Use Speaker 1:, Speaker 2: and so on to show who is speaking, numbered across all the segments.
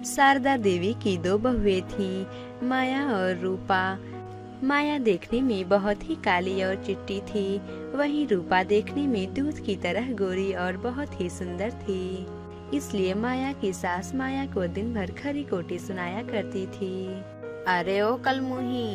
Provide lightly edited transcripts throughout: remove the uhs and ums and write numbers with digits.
Speaker 1: शारदा देवी की दो बहुएं थीं, माया और रूपा। माया देखने में बहुत ही काली और चिट्टी थी, वहीं रूपा देखने में दूध की तरह गोरी और बहुत ही सुंदर थी। इसलिए माया की सास माया को दिन भर खरी खोटी सुनाया करती थी। अरे ओ कलमुही,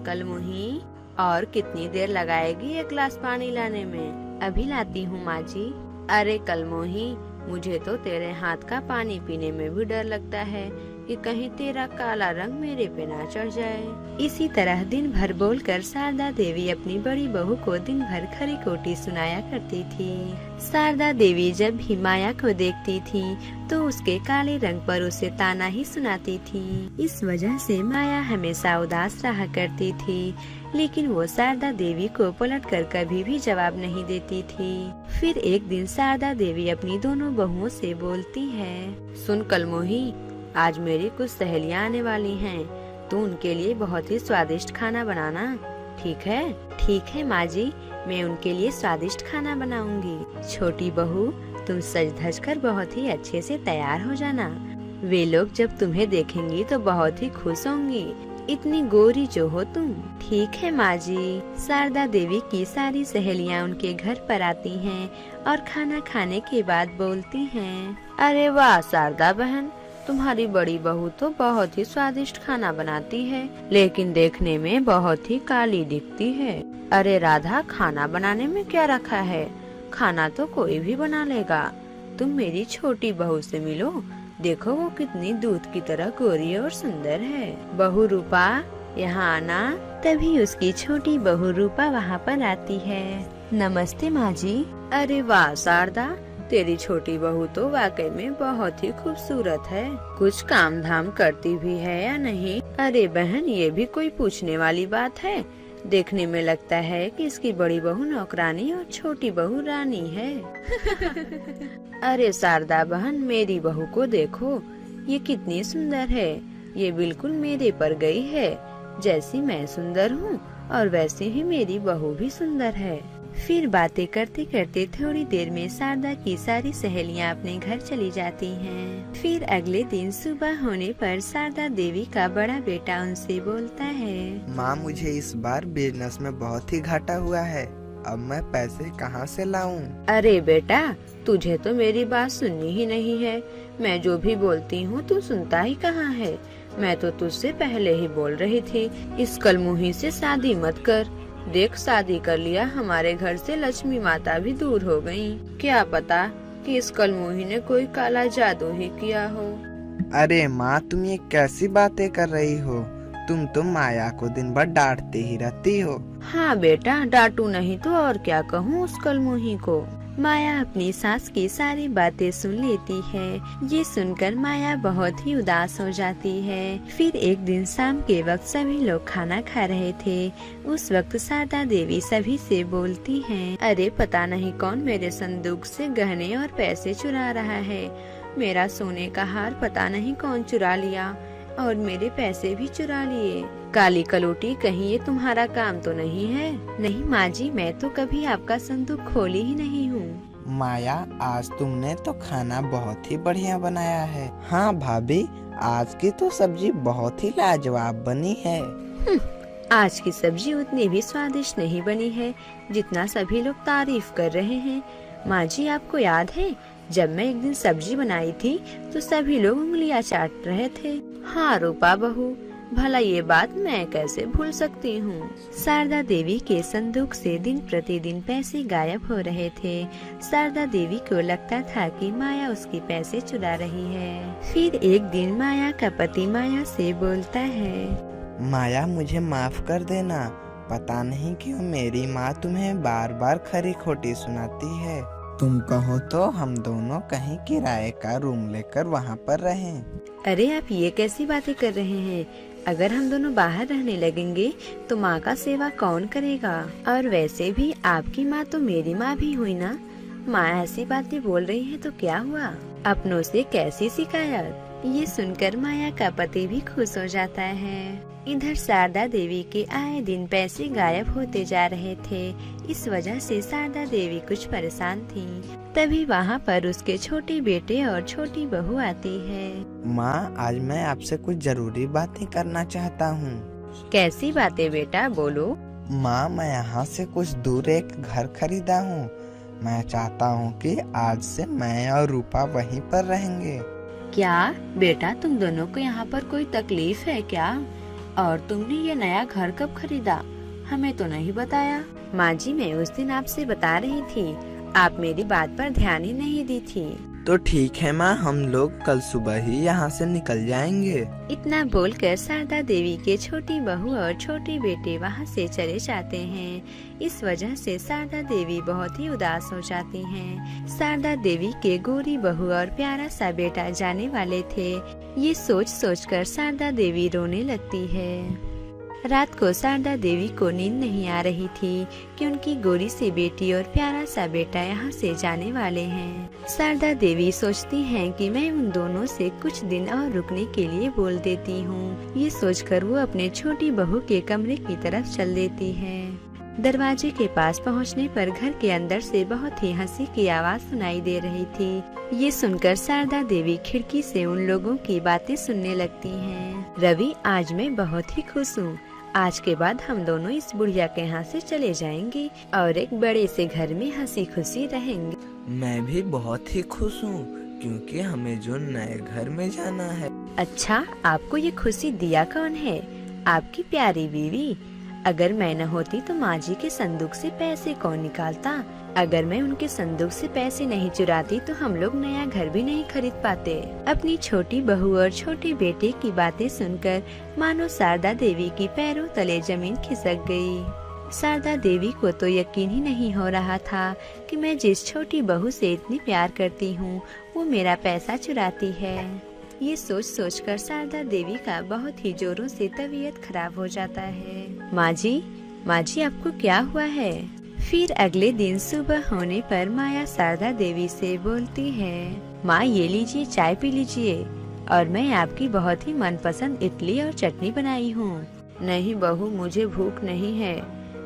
Speaker 1: कलमुही, और कितनी देर लगाएगी एक गिलास पानी लाने में? अभी लाती हूँ माँ जी। अरे कलमुही, मुझे तो तेरे हाथ का पानी पीने में भी डर लगता है कि कहीं तेरा काला रंग मेरे पे ना चढ़ जाए। इसी तरह दिन भर बोलकर शारदा देवी अपनी बड़ी बहू को दिन भर खरी खोटी सुनाया करती थी। शारदा देवी जब भी माया को देखती थी तो उसके काले रंग पर उसे ताना ही सुनाती थी। इस वजह से माया हमेशा उदास रहा करती थी, लेकिन वो शारदा देवी को पलटकर कभी भी जवाब नहीं देती थी। फिर एक दिन शारदा देवी अपनी दोनों बहुओं से बोलती है, सुन कलमोही, आज मेरी कुछ सहेलियां आने वाली हैं, तो उनके लिए बहुत ही स्वादिष्ट खाना बनाना, ठीक है? ठीक है माँ जी, मैं उनके लिए स्वादिष्ट खाना बनाऊंगी। छोटी बहू, तुम सज धज कर बहुत ही अच्छे से तैयार हो जाना। वे लोग जब तुम्हें देखेंगी तो बहुत ही खुश होंगी, इतनी गोरी जो हो तुम। ठीक है माँ जी। शारदा देवी की सारी सहेलियाँ उनके घर पर आती हैं और खाना खाने के बाद बोलती हैं, अरे वाह शारदा बहन, तुम्हारी बड़ी बहू तो बहुत ही स्वादिष्ट खाना बनाती है, लेकिन देखने में बहुत ही काली दिखती है। अरे राधा, खाना बनाने में क्या रखा है, खाना तो कोई भी बना लेगा। तुम मेरी छोटी बहू से मिलो, देखो वो कितनी दूध की तरह गोरी और सुंदर है। बहू रूपा, यहाँ आना। तभी उसकी छोटी बहू रूपा वहाँ पर आती है। नमस्ते माँ जी। अरे वाह शारदा, तेरी छोटी बहू तो वाकई में बहुत ही खूबसूरत है। कुछ काम धाम करती भी है या नहीं? अरे बहन, ये भी कोई पूछने वाली बात है? देखने में लगता है कि इसकी बड़ी बहू नौकरानी और छोटी बहू रानी है। अरे शारदा बहन, मेरी बहू को देखो, ये कितनी सुंदर है। ये बिल्कुल मेरे पर गई है। जैसी मैं सुंदर हूँ और वैसे ही मेरी बहू भी सुंदर है। फिर बातें करते करते थोड़ी देर में शारदा की सारी सहेलियां अपने घर चली जाती हैं। फिर अगले दिन सुबह होने पर शारदा देवी का बड़ा बेटा उनसे बोलता है,
Speaker 2: माँ, मुझे इस बार बिजनेस में बहुत ही घाटा हुआ है, अब मैं पैसे कहाँ से लाऊं?
Speaker 1: अरे बेटा, तुझे तो मेरी बात सुननी ही नहीं है। मैं जो भी बोलती हूँ तू सुनता ही कहाँ है। मैं तो तुझसे पहले ही बोल रही थी, इस कलमुही से शादी मत कर। देख, शादी कर लिया, हमारे घर से लक्ष्मी माता भी दूर हो गयी। क्या पता कि इस कलमुही ने कोई काला जादू ही किया हो।
Speaker 2: अरे माँ, तुम ये कैसी बातें कर रही हो? तुम तो माया को दिन भर डांटती ही रहती हो।
Speaker 1: हाँ बेटा, डांटू नहीं तो और क्या कहूँ उस कलमुही को। माया अपनी सास की सारी बातें सुन लेती है। ये सुनकर माया बहुत ही उदास हो जाती है। फिर एक दिन शाम के वक्त सभी लोग खाना खा रहे थे। उस वक्त शारदा देवी सभी से बोलती हैं, अरे पता नहीं कौन मेरे संदूक से गहने और पैसे चुरा रहा है। मेरा सोने का हार पता नहीं कौन चुरा लिया और मेरे पैसे भी चुरा लिए। काली कलोटी, कहीं ये तुम्हारा काम तो नहीं है? नहीं माँ जी, मैं तो कभी आपका संदूक खोली ही नहीं हूँ।
Speaker 2: माया, आज तुमने तो खाना बहुत ही बढ़िया बनाया है। हाँ भाभी, आज की तो सब्जी बहुत ही लाजवाब बनी है।
Speaker 1: आज की सब्जी उतनी भी स्वादिष्ट नहीं बनी है जितना सभी लोग तारीफ कर रहे हैं। माँ जी, आपको याद है जब मैं एक दिन सब्जी बनाई थी तो सभी लोग उंगलियां चाट रहे थे। हाँ रूपा बहू, भला ये बात मैं कैसे भूल सकती हूँ। शारदा देवी के संदूक से दिन प्रतिदिन पैसे गायब हो रहे थे। शारदा देवी को लगता था कि माया उसके पैसे चुरा रही है। फिर एक दिन माया का पति माया से बोलता है,
Speaker 2: माया, मुझे माफ कर देना। पता नहीं क्यों मेरी माँ तुम्हें बार बार खरी खोटी सुनाती है। तुम कहो तो हम दोनों कहीं किराए का रूम लेकर वहाँ पर रहें।
Speaker 1: अरे आप ये कैसी बातें कर रहे हैं? अगर हम दोनों बाहर रहने लगेंगे तो माँ का सेवा कौन करेगा? और वैसे भी आपकी माँ तो मेरी माँ भी हुई ना। माँ ऐसी बातें बोल रही है तो क्या हुआ? अपनों से कैसी शिकायत? ये सुनकर माया का पति भी खुश हो जाता है। इधर शारदा देवी के आए दिन पैसे गायब होते जा रहे थे। इस वजह से शारदा देवी कुछ परेशान थी। तभी वहाँ पर उसके छोटे बेटे और छोटी बहू आती है।
Speaker 2: माँ, आज मैं आपसे कुछ जरूरी बातें करना चाहता हूँ।
Speaker 1: कैसी बातें बेटा, बोलो।
Speaker 2: माँ, मैं यहाँ से कुछ दूर एक घर खरीदा हूँ। मैं चाहता हूँ कि आज से मैं और रूपा वहीं पर रहेंगे।
Speaker 1: क्या बेटा, तुम दोनों को यहाँ पर कोई तकलीफ है क्या? और तुमने ये नया घर कब खरीदा? हमें तो नहीं बताया। माँ जी, मैं उस दिन आपसे बता रही थी, आप मेरी बात पर ध्यान ही नहीं दी थी।
Speaker 2: तो ठीक है माँ, हम लोग कल सुबह ही यहाँ से निकल जाएंगे।
Speaker 1: इतना बोलकर शारदा देवी के छोटी बहू और छोटे बेटे वहाँ से चले जाते हैं। इस वजह से शारदा देवी बहुत ही उदास हो जाती हैं। शारदा देवी के गोरी बहू और प्यारा सा बेटा जाने वाले थे। ये सोच सोचकर शारदा देवी रोने लगती है। रात को शारदा देवी को नींद नहीं आ रही थी कि उनकी गोरी सी बेटी और प्यारा सा बेटा यहाँ से जाने वाले हैं। शारदा देवी सोचती हैं कि मैं उन दोनों से कुछ दिन और रुकने के लिए बोल देती हूँ। ये सोचकर वो अपने छोटी बहू के कमरे की तरफ चल देती है। दरवाजे के पास पहुँचने पर घर के अंदर से बहुत ही हंसी की आवाज सुनाई दे रही थी। ये सुनकर शारदा देवी खिड़की से उन लोगों की बातें सुनने लगती हैं। रवि, आज मैं बहुत ही खुश हूँ। आज के बाद हम दोनों इस बुढ़िया के यहाँ से चले जाएंगे और एक बड़े से घर में हंसी खुशी रहेंगे।
Speaker 2: मैं भी बहुत ही खुश हूँ, क्योंकि हमें जो नए घर में जाना है।
Speaker 1: अच्छा, आपको ये खुशी दिया कौन है? आपकी प्यारी बीवी। अगर मैं न होती तो माँ जी के संदूक से पैसे कौन निकालता? अगर मैं उनके संदूक से पैसे नहीं चुराती तो हम लोग नया घर भी नहीं खरीद पाते। अपनी छोटी बहू और छोटे बेटे की बातें सुनकर मानो शारदा देवी की पैरों तले जमीन खिसक गई। शारदा देवी को तो यकीन ही नहीं हो रहा था कि मैं जिस छोटी बहू से इतनी प्यार करती हूँ वो मेरा पैसा चुराती है। ये सोच सोचकर शारदा देवी का बहुत ही जोरों से तबीयत खराब हो जाता है। माँ जी, आपको क्या हुआ है? फिर अगले दिन सुबह होने पर माया शारदा देवी से बोलती है, माँ ये लीजिए, चाय पी लीजिए, और मैं आपकी बहुत ही मनपसंद इडली और चटनी बनाई हूँ। नहीं बहू, मुझे भूख नहीं है,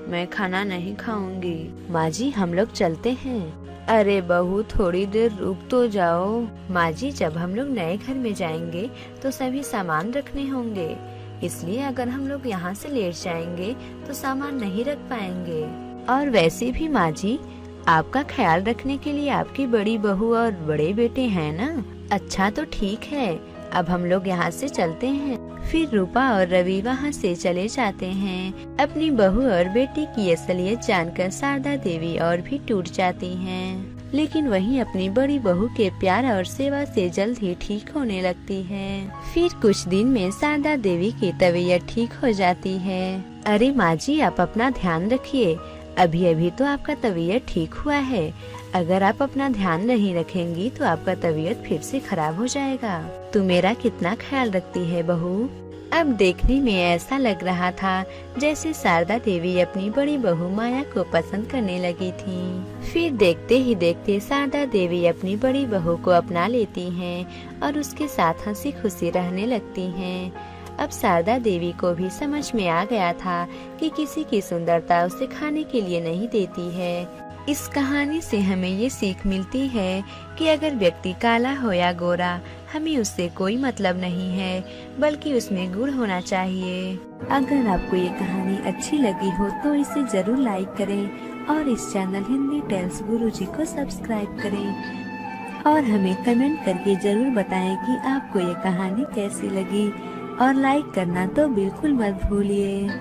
Speaker 1: मैं खाना नहीं खाऊंगी। माँ जी, हम लोग चलते हैं। अरे बहू, थोड़ी देर रुक तो जाओ। माँ जी, जब हम लोग नए घर में जाएंगे तो सभी सामान रखने होंगे, इसलिए अगर हम लोग यहाँ से लेट जाएंगे तो सामान नहीं रख पाएंगे। और वैसे भी माँ जी, आपका ख्याल रखने के लिए आपकी बड़ी बहू और बड़े बेटे हैं ना। अच्छा तो ठीक है, अब हम लोग यहाँ से चलते हैं। फिर रूपा और रवि वहाँ से चले जाते हैं। अपनी बहू और बेटी की असलियत जानकर शारदा देवी और भी टूट जाती हैं। लेकिन वहीं अपनी बड़ी बहू के प्यार और सेवा से जल्द ही ठीक होने लगती है। फिर कुछ दिन में शारदा देवी की तबीयत ठीक हो जाती है। अरे माँ जी, आप अपना ध्यान रखिए, अभी अभी तो आपका तबीयत ठीक हुआ है। अगर आप अपना ध्यान नहीं रखेंगी तो आपका तबीयत फिर से खराब हो जाएगा। तू मेरा कितना ख्याल रखती है बहू। अब देखने में ऐसा लग रहा था जैसे शारदा देवी अपनी बड़ी बहू माया को पसंद करने लगी थी। फिर देखते ही देखते शारदा देवी अपनी बड़ी बहू को अपना लेती हैं और उसके साथ हंसी खुशी रहने लगती हैं। अब शारदा देवी को भी समझ में आ गया था कि किसी की सुंदरता उसे खाने के लिए नहीं देती है। इस कहानी से हमें ये सीख मिलती है कि अगर व्यक्ति काला हो या गोरा, हमें उससे कोई मतलब नहीं है, बल्कि उसमें गुण होना चाहिए। अगर आपको ये कहानी अच्छी लगी हो तो इसे जरूर लाइक करें और इस चैनल हिंदी टेल्स गुरुजी को सब्सक्राइब करें और हमें कमेंट करके जरूर बताएं कि आपको ये कहानी कैसी लगी, और लाइक करना तो बिल्कुल मत भूलिए।